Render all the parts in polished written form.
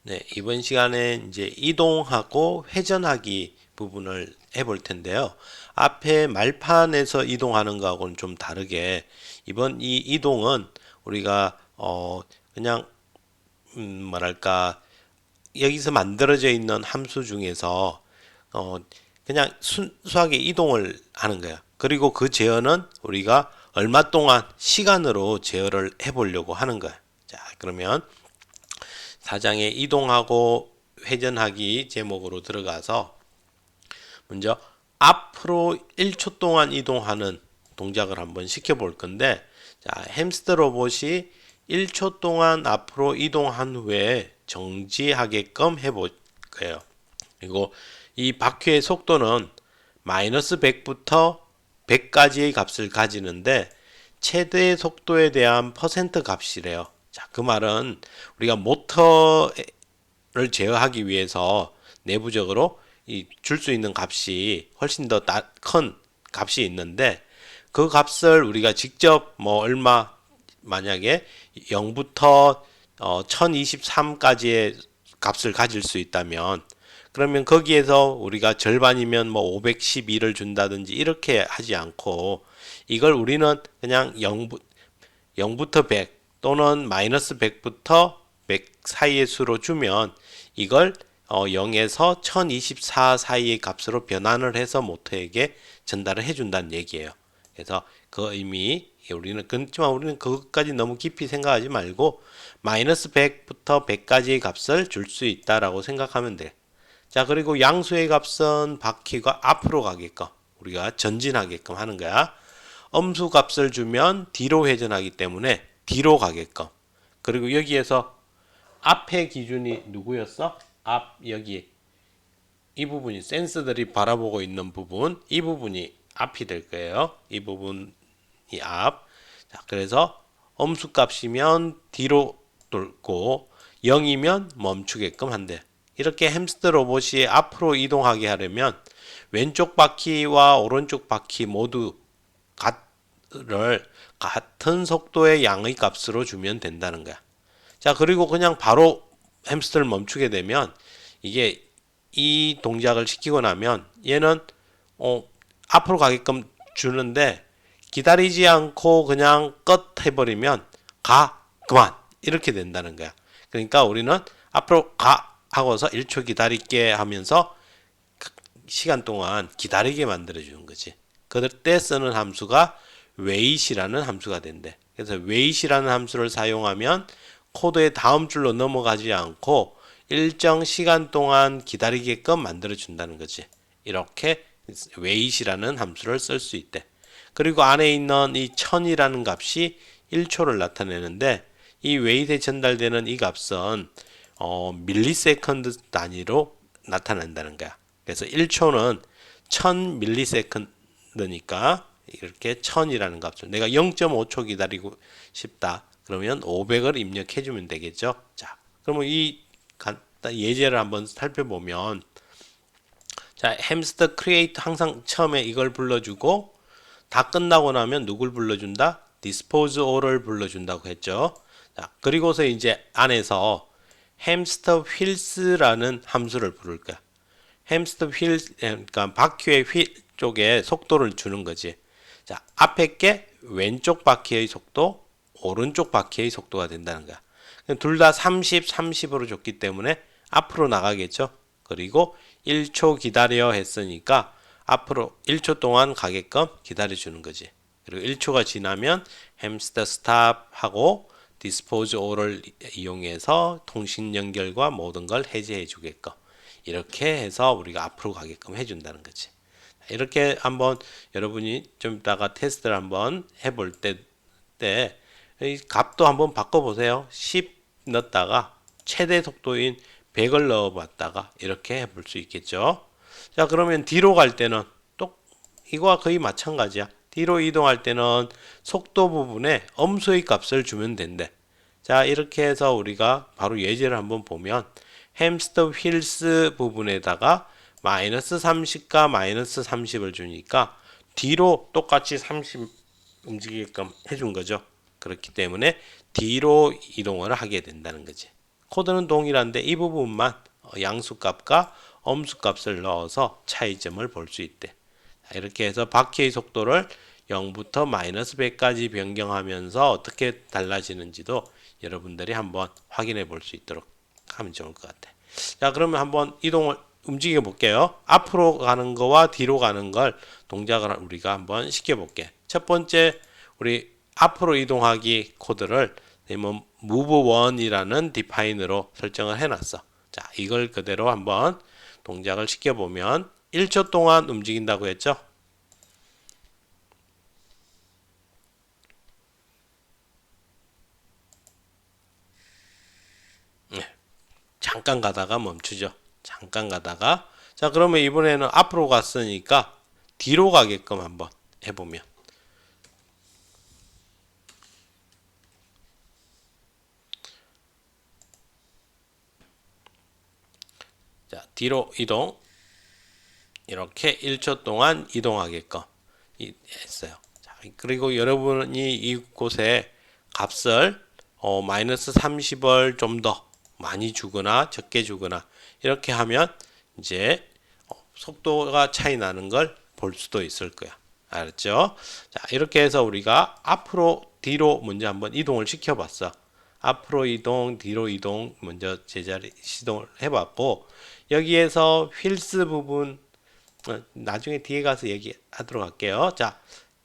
네, 이번 시간에 이제 이동하고 회전하기 부분을 해볼 텐데요. 앞에 말판에서 이동하는 거하고는 좀 다르게 이번 이 이동은 우리가 그냥 뭐랄까 여기서 만들어져 있는 함수 중에서 어 그냥 순수하게 이동을 하는 거야. 그리고 그 제어는 우리가 얼마 동안 시간으로 제어를 해보려고 하는 거야. 자, 그러면 사장에 이동하고 회전하기 제목으로 들어가서 먼저 앞으로 1초 동안 이동하는 동작을 한번 시켜볼 건데, 자, 햄스터 로봇이 1초 동안 앞으로 이동한 후에 정지하게끔 해볼 거예요. 그리고 이 바퀴의 속도는 마이너스 100부터 100까지의 값을 가지는데 최대 속도에 대한 퍼센트 값이래요. 자, 그 말은 우리가 모터를 제어하기 위해서 내부적으로 줄 수 있는 값이 훨씬 더 큰 값이 있는데 그 값을 우리가 직접 뭐 얼마 만약에 0부터 1023까지의 값을 가질 수 있다면 그러면 거기에서 우리가 절반이면 뭐 512를 준다든지 이렇게 하지 않고 이걸 우리는 그냥 0부터 100 또는 마이너스 100부터 100 사이의 수로 주면 이걸 0에서 1024 사이의 값으로 변환을 해서 모터에게 전달을 해준다는 얘기예요. 그래서 그 의미 그렇지만 우리는 그것까지 너무 깊이 생각하지 말고 마이너스 100부터 100까지의 값을 줄 수 있다라고 생각하면 돼. 자, 그리고 양수의 값은 바퀴가 앞으로 가게끔 우리가 전진하게끔 하는 거야. 음수 값을 주면 뒤로 회전하기 때문에 뒤로 가게끔. 그리고 여기에서 앞의 기준이 누구였어? 앞 여기 이 부분이 센서들이 바라보고 있는 부분, 이 부분이 앞이 될 거예요. 이 부분이 앞. 자, 그래서 음수 값이면 뒤로 돌고 0이면 멈추게끔 한대. 이렇게 햄스터 로봇이 앞으로 이동하게 하려면 왼쪽 바퀴와 오른쪽 바퀴 모두 같은 속도의 양의 값으로 주면 된다는 거야. 자, 그리고 그냥 바로 햄스터를 멈추게 되면 이게 이 동작을 시키고 나면 얘는 앞으로 가게끔 주는데 기다리지 않고 그냥 끝 해버리면 가 그만 이렇게 된다는 거야. 그러니까 우리는 앞으로 가 하고서 1초 기다릴게 하면서 시간 동안 기다리게 만들어 주는 거지. 그때 쓰는 함수가 wait이라는 함수가 된대. 그래서 wait이라는 함수를 사용하면 코드의 다음 줄로 넘어가지 않고 일정 시간 동안 기다리게끔 만들어 준다는 거지. 이렇게 wait이라는 함수를 쓸 수 있대. 그리고 안에 있는 이 1000이라는 값이 1초를 나타내는데 이 wait에 전달되는 이 값은 밀리세컨드 단위로 나타난다는 거야. 그래서 1초는 1000 밀리세컨드니까 이렇게 1000이라는 값을 내가 0.5초 기다리고 싶다. 그러면 500을 입력해 주면 되겠죠. 자, 그러면 이 간단 예제를 한번 살펴보면 자, 햄스터 크리에이트 항상 처음에 이걸 불러주고 다 끝나고 나면 누굴 불러준다? 디스포즈 all을 불러준다고 했죠. 자, 그리고서 이제 안에서 햄스터 휠스라는 함수를 부를 거야. 햄스터 휠, 그러니까 바퀴의 휠 쪽에 속도를 주는 거지. 자, 앞에 게 왼쪽 바퀴의 속도, 오른쪽 바퀴의 속도가 된다는 거야. 둘 다 30, 30으로 줬기 때문에 앞으로 나가겠죠. 그리고 1초 기다려 했으니까 앞으로 1초 동안 가게끔 기다려주는 거지. 그리고 1초가 지나면 햄스터 스탑 하고 디스포즈 all을 이용해서 통신 연결과 모든 걸 해제해 주게끔 이렇게 해서 우리가 앞으로 가게끔 해준다는 거지. 이렇게 한번 여러분이 좀 이따가 테스트를 한번 해볼 때 이 값도 한번 바꿔보세요. 10 넣었다가 최대 속도인 100을 넣어봤다가 이렇게 해볼 수 있겠죠. 자, 그러면 뒤로 갈 때는 또 이거와 거의 마찬가지야. 뒤로 이동할 때는 속도 부분에 음수의 값을 주면 된대. 자, 이렇게 해서 우리가 바로 예제를 한번 보면 햄스터 휠스 부분에다가 마이너스 30과 마이너스 30을 주니까 뒤로 똑같이 30 움직이게끔 해준 거죠. 그렇기 때문에 뒤로 이동을 하게 된다는 거지. 코드는 동일한데 이 부분만 양수값과 엄수값을 넣어서 차이점을 볼 수 있대. 이렇게 해서 바퀴의 속도를 0부터 마이너스 100까지 변경하면서 어떻게 달라지는지도 여러분들이 한번 확인해 볼 수 있도록 하면 좋을 것 같아. 자, 그러면 한번 이동을 움직여 볼게요. 앞으로 가는 거와 뒤로 가는 걸 동작을 우리가 한번 시켜 볼게. 첫 번째, 우리 앞으로 이동하기 코드를 move 1이라는 define으로 설정을 해놨어. 자, 이걸 그대로 한번 동작을 시켜 보면 1초 동안 움직인다고 했죠? 네. 잠깐 가다가 멈추죠. 잠깐 가다가. 자, 그러면 이번에는 앞으로 갔으니까 뒤로 가게끔 한번 해보면. 자, 뒤로 이동. 이렇게 1초 동안 이동하게끔 했어요. 자, 그리고 여러분이 이곳에 값을 마이너스 30을 좀 더 많이 주거나 적게 주거나 이렇게 하면 이제 속도가 차이 나는 걸 볼 수도 있을 거야. 알았죠? 자, 이렇게 해서 우리가 앞으로 뒤로 먼저 한번 이동을 시켜 봤어. 앞으로 이동, 뒤로 이동 먼저 제자리 시동을 해봤고, 여기에서 휠스 부분 나중에 뒤에 가서 얘기하도록 할게요. 자,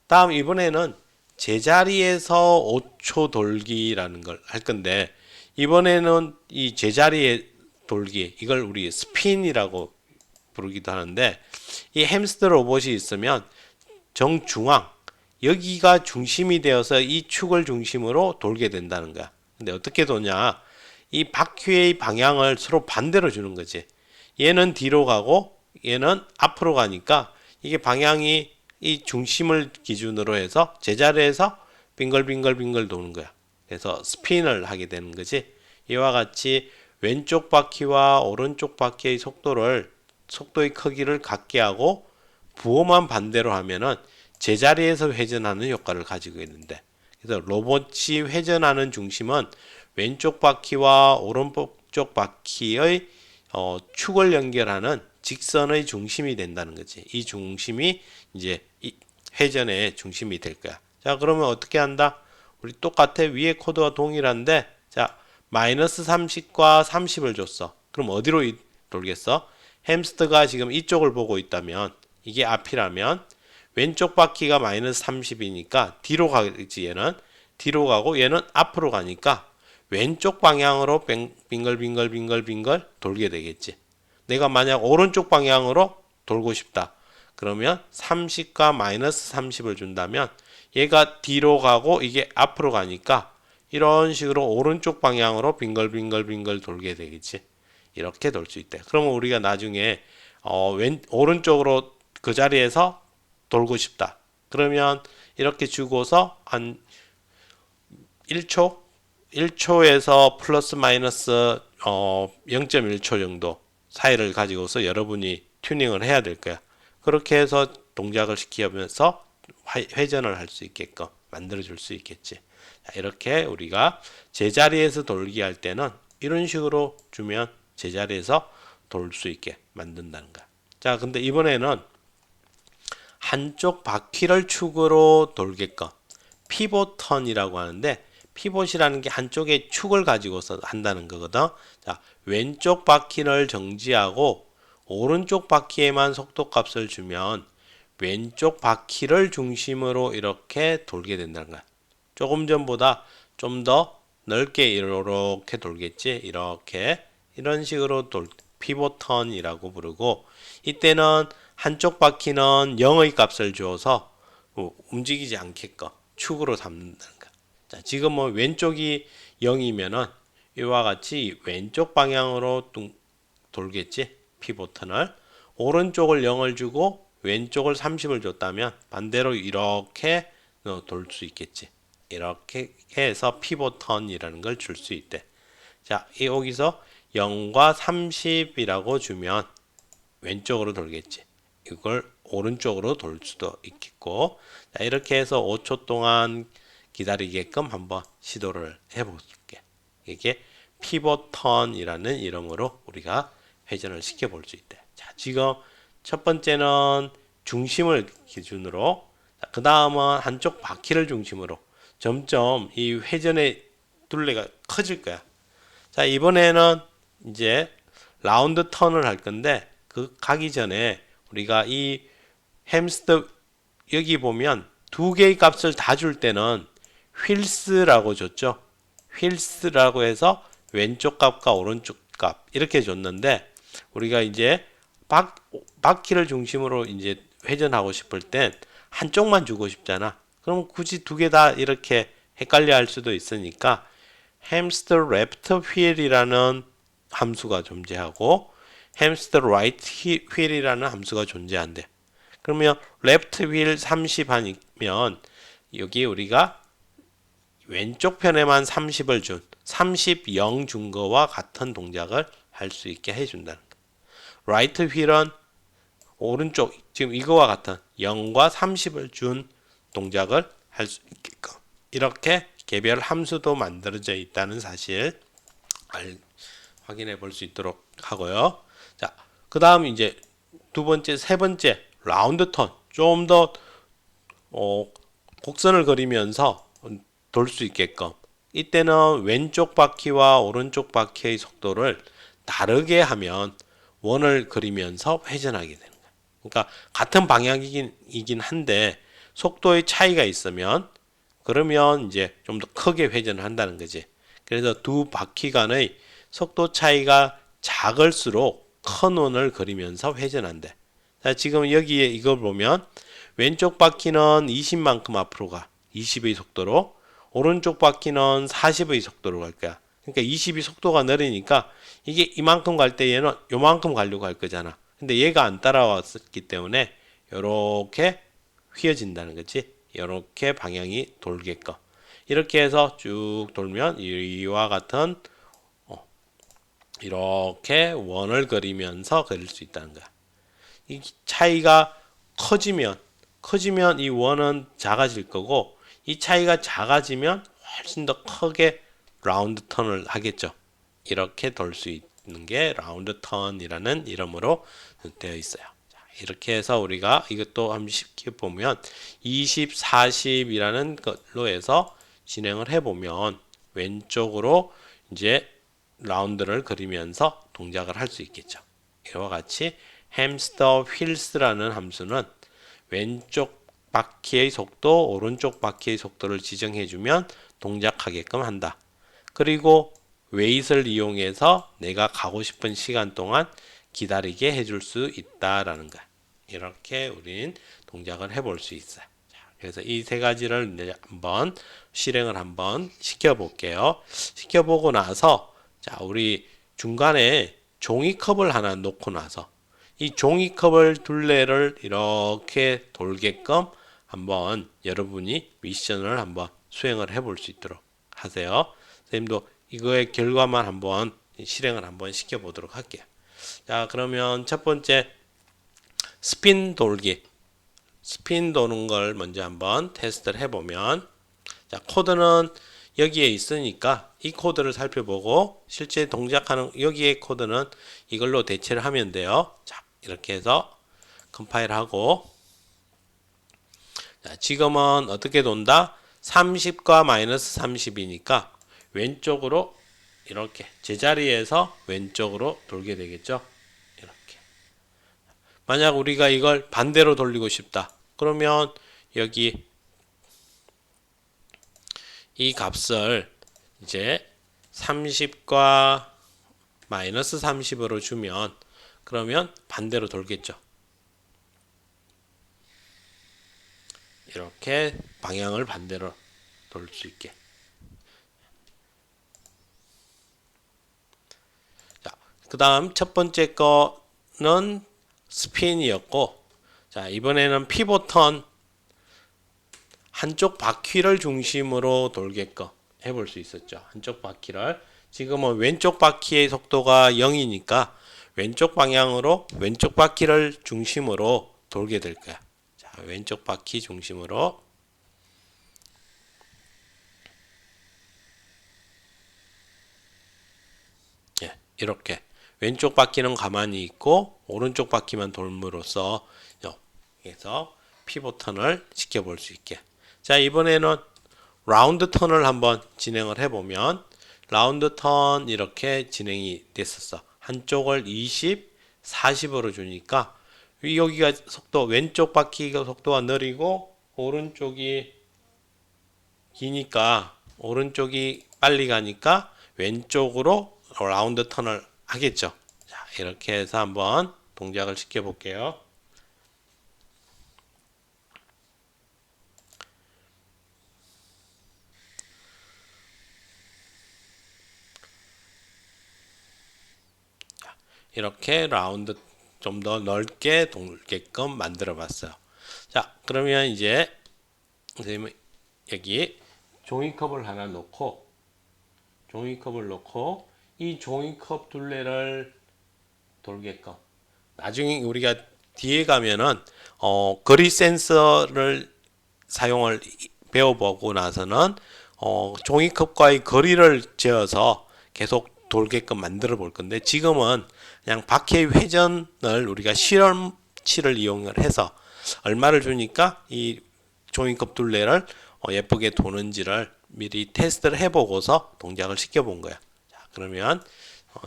다음 이번에는 제자리에서 5초 돌기라는 걸 할 건데, 이번에는 이 제자리에 돌기, 이걸 우리 스핀이라고 부르기도 하는데, 이 햄스터 로봇이 있으면 정중앙, 여기가 중심이 되어서 이 축을 중심으로 돌게 된다는 거야. 근데 어떻게 도냐? 이 바퀴의 방향을 서로 반대로 주는 거지. 얘는 뒤로 가고 얘는 앞으로 가니까 이게 방향이 이 중심을 기준으로 해서 제자리에서 빙글빙글빙글 도는 거야. 그래서 스핀을 하게 되는 거지. 이와 같이 왼쪽 바퀴와 오른쪽 바퀴의 속도의 크기를 같게 하고 부호만 반대로 하면은 제자리에서 회전하는 효과를 가지고 있는데, 그래서 로봇이 회전하는 중심은 왼쪽 바퀴와 오른쪽 바퀴의 축을 연결하는 직선의 중심이 된다는 거지. 이 중심이 이제 이 회전의 중심이 될 거야. 자, 그러면 어떻게 한다? 우리 똑같아. 위에 코드와 동일한데, 자, 마이너스 30과 30을 줬어. 그럼 어디로 돌겠어? 햄스터가 지금 이쪽을 보고 있다면, 이게 앞이라면 왼쪽 바퀴가 마이너스 30이니까 뒤로 가겠지. 얘는 뒤로 가고 얘는 앞으로 가니까 왼쪽 방향으로 빙글빙글 돌게 되겠지. 내가 만약 오른쪽 방향으로 돌고 싶다. 그러면 30과 마이너스 30을 준다면 얘가 뒤로 가고 이게 앞으로 가니까 이런 식으로 오른쪽 방향으로 빙글빙글 돌게 되겠지. 이렇게 돌 수 있대. 그러면 우리가 나중에 오른쪽으로 그 자리에서 돌고 싶다. 그러면 이렇게 주고서 한 1초에서 플러스 마이너스 0.1초 정도 사이를 가지고서 여러분이 튜닝을 해야 될 거야. 그렇게 해서 동작을 시키면서 회전을 할 수 있게끔 만들어 줄 수 있겠지. 자, 이렇게 우리가 제자리에서 돌기 할 때는 이런 식으로 주면 제자리에서 돌 수 있게 만든다는 거야. 자, 근데 이번에는 한쪽 바퀴를 축으로 돌게끔 피봇 턴이라고 하는데, 피봇이라는 게 한쪽의 축을 가지고서 한다는 거거든. 자, 왼쪽 바퀴를 정지하고 오른쪽 바퀴에만 속도값을 주면 왼쪽 바퀴를 중심으로 이렇게 돌게 된다는 거야. 조금 전보다 좀 더 넓게 이렇게 돌겠지. 이렇게 이런 식으로 피봇 턴이라고 부르고, 이때는 한쪽 바퀴는 0의 값을 주어서 움직이지 않게끔 축으로 잡는다는 거야. 자, 지금 뭐 왼쪽이 0이면은 이와 같이 왼쪽 방향으로 돌겠지. 피봇 턴을. 오른쪽을 0을 주고 왼쪽을 30을 줬다면 반대로 이렇게 돌 수 있겠지. 이렇게 해서 피봇 턴이라는 걸 줄 수 있대. 자, 여기서 0과 30이라고 주면 왼쪽으로 돌겠지. 이걸 오른쪽으로 돌 수도 있겠고. 자, 이렇게 해서 5초 동안 기다리게끔 한번 시도를 해볼게. 이게 피벗 턴이라는 이름으로 우리가 회전을 시켜 볼 수 있대. 자, 지금 첫 번째는 중심을 기준으로, 그 다음은 한쪽 바퀴를 중심으로 점점 이 회전의 둘레가 커질 거야. 자, 이번에는 이제 라운드 턴을 할 건데, 그 가기 전에 우리가 이 햄스터 여기 보면 두 개의 값을 다 줄 때는 휠스라고 줬죠. 휠스라고 해서 왼쪽 값과 오른쪽 값 이렇게 줬는데, 우리가 이제 바퀴를 중심으로 이제 회전하고 싶을 땐 한쪽만 주고 싶잖아. 그럼 굳이 두 개 다 이렇게 헷갈려 할 수도 있으니까 햄스터 레프트 휠이라는 함수가 존재하고 햄스터 라이트 휠이라는 함수가 존재한대. 그러면 레프트 휠 30 하면 여기 우리가 왼쪽 편에만 30을 준 30, 0 준 거와 같은 동작을 할 수 있게 해준다는 거. 라이트 휠은 오른쪽 지금 이거와 같은 0과 30을 준 동작을 할 수 있게끔 이렇게 개별 함수도 만들어져 있다는 사실 확인해 볼 수 있도록 하고요. 자, 그 다음 이제 두 번째, 세 번째 라운드 턴, 좀 더 곡선을 그리면서 돌 수 있게끔, 이때는 왼쪽 바퀴와 오른쪽 바퀴의 속도를 다르게 하면 원을 그리면서 회전하게 되는 거예요. 그러니까 같은 방향이긴 한데 속도의 차이가 있으면 그러면 이제 좀 더 크게 회전을 한다는 거지. 그래서 두 바퀴 간의 속도 차이가 작을수록 큰 원을 그리면서 회전한대. 자, 지금 여기에 이걸 보면 왼쪽 바퀴는 20만큼 앞으로 가. 20의 속도로. 오른쪽 바퀴는 40의 속도로 갈 거야. 그러니까 20이 속도가 느리니까 이게 이만큼 갈 때 얘는 요만큼 가려고 할 거잖아. 근데 얘가 안 따라왔기 때문에 이렇게 휘어진다는 거지. 이렇게 방향이 돌게끔. 이렇게 해서 쭉 돌면 이와 같은 이렇게 원을 그리면서 그릴 수 있다는 거야. 이 차이가 커지면 이 원은 작아질 거고, 이 차이가 작아지면 훨씬 더 크게 라운드 턴을 하겠죠. 이렇게 돌 수 있는 게 라운드 턴이라는 이름으로 되어 있어요. 자, 이렇게 해서 우리가 이것도 한번 쉽게 보면 20, 40이라는 걸로 해서 진행을 해보면 왼쪽으로 이제 라운드를 그리면서 동작을 할 수 있겠죠. 이와 같이 햄스터 휠스라는 함수는 왼쪽 바퀴의 속도, 오른쪽 바퀴의 속도를 지정해주면 동작하게끔 한다. 그리고 웨이트를 이용해서 내가 가고 싶은 시간 동안 기다리게 해줄 수 있다라는 거야. 이렇게 우린 동작을 해볼 수 있어요. 자, 그래서 이 세 가지를 이제 한번 실행을 한번 시켜볼게요. 시켜보고 나서 자, 우리 중간에 종이컵을 하나 놓고 나서 이 종이컵을 둘레를 이렇게 돌게끔 한번 여러분이 미션을 한번 수행을 해볼 수 있도록 하세요. 선생님도 이거의 결과만 한번 실행을 한번 시켜보도록 할게요. 자, 그러면 첫 번째 스핀 돌기. 스핀 도는 걸 먼저 한번 테스트를 해보면, 자, 코드는 여기에 있으니까 이 코드를 살펴보고 실제 동작하는 여기에 코드는 이걸로 대체를 하면 돼요. 자, 이렇게 해서 컴파일하고, 자, 지금은 어떻게 돈다? 30과 마이너스 30이니까 왼쪽으로 이렇게 제자리에서 왼쪽으로 돌게 되겠죠. 이렇게. 만약 우리가 이걸 반대로 돌리고 싶다. 그러면 여기 이 값을 이제 30과 마이너스 30으로 주면 그러면 반대로 돌겠죠. 이렇게 방향을 반대로 돌 수 있게. 자, 그 다음 첫 번째 거는 스핀이었고, 자, 이번에는 피벗 턴, 한쪽 바퀴를 중심으로 돌게끔 해볼 수 있었죠. 한쪽 바퀴를. 지금은 왼쪽 바퀴의 속도가 0이니까 왼쪽 방향으로 왼쪽 바퀴를 중심으로 돌게 될 거야. 자, 왼쪽 바퀴 중심으로. 이렇게 왼쪽 바퀴는 가만히 있고 오른쪽 바퀴만 돌므로써 여기서 피봇 턴을 시켜볼 수 있게. 자, 이번에는 라운드 턴을 한번 진행을 해보면 라운드 턴 이렇게 진행이 됐었어. 한쪽을 20, 40으로 주니까 여기가 속도 왼쪽 바퀴가 속도가 느리고 오른쪽이 기니까 오른쪽이 빨리 가니까 왼쪽으로 라운드 턴을 하겠죠. 자, 이렇게 해서 한번 동작을 시켜 볼게요. 이렇게 라운드 좀 더 넓게 돌게끔 만들어 봤어요. 자, 그러면 이제 선생님은 여기 종이컵을 하나 놓고 이 종이컵 둘레를 돌게끔 나중에 우리가 뒤에 가면은 거리 센서를 사용을 배워보고 나서는 종이컵과의 거리를 재어서 계속 돌게끔 만들어 볼 건데 지금은 그냥 바퀴의 회전을 우리가 실험치를 이용을 해서 얼마를 주니까 이 종이컵 둘레를 예쁘게 도는지를 미리 테스트를 해보고서 동작을 시켜본 거야. 자, 그러면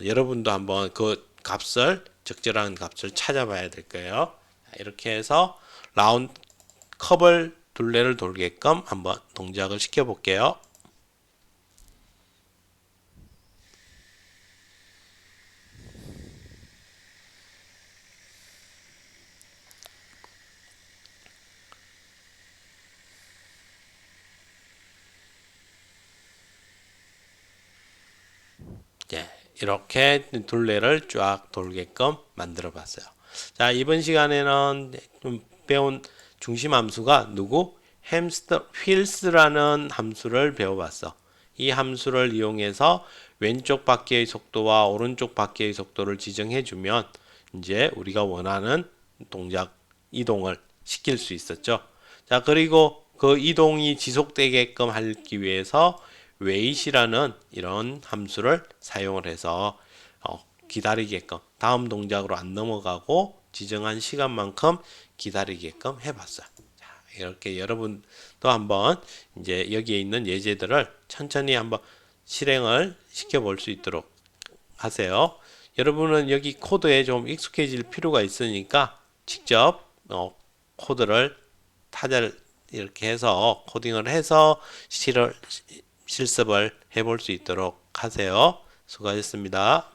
여러분도 한번 그 값을 적절한 값을 찾아봐야 될 거예요. 자, 이렇게 해서 라운드 컵을 둘레를 돌게끔 한번 동작을 시켜볼게요. 예, 이렇게 둘레를 쫙 돌게끔 만들어 봤어요. 자, 이번 시간에는 좀 배운 중심 함수가 누구? 햄스터 휠스라는 함수를 배워봤어. 이 함수를 이용해서 왼쪽 바퀴의 속도와 오른쪽 바퀴의 속도를 지정해 주면 이제 우리가 원하는 동작 이동을 시킬 수 있었죠. 자, 그리고 그 이동이 지속되게끔 하기 위해서 wait이라는 이런 함수를 사용을 해서 기다리게끔 다음 동작으로 안 넘어가고 지정한 시간만큼 기다리게끔 해봤어요. 자, 이렇게 여러분도 한번 이제 여기에 있는 예제들을 천천히 한번 실행을 시켜볼 수 있도록 하세요. 여러분은 여기 코드에 좀 익숙해질 필요가 있으니까 직접 코드를 타자를 이렇게 해서 코딩을 해서 실습을 해볼 수 있도록 하세요. 수고하셨습니다.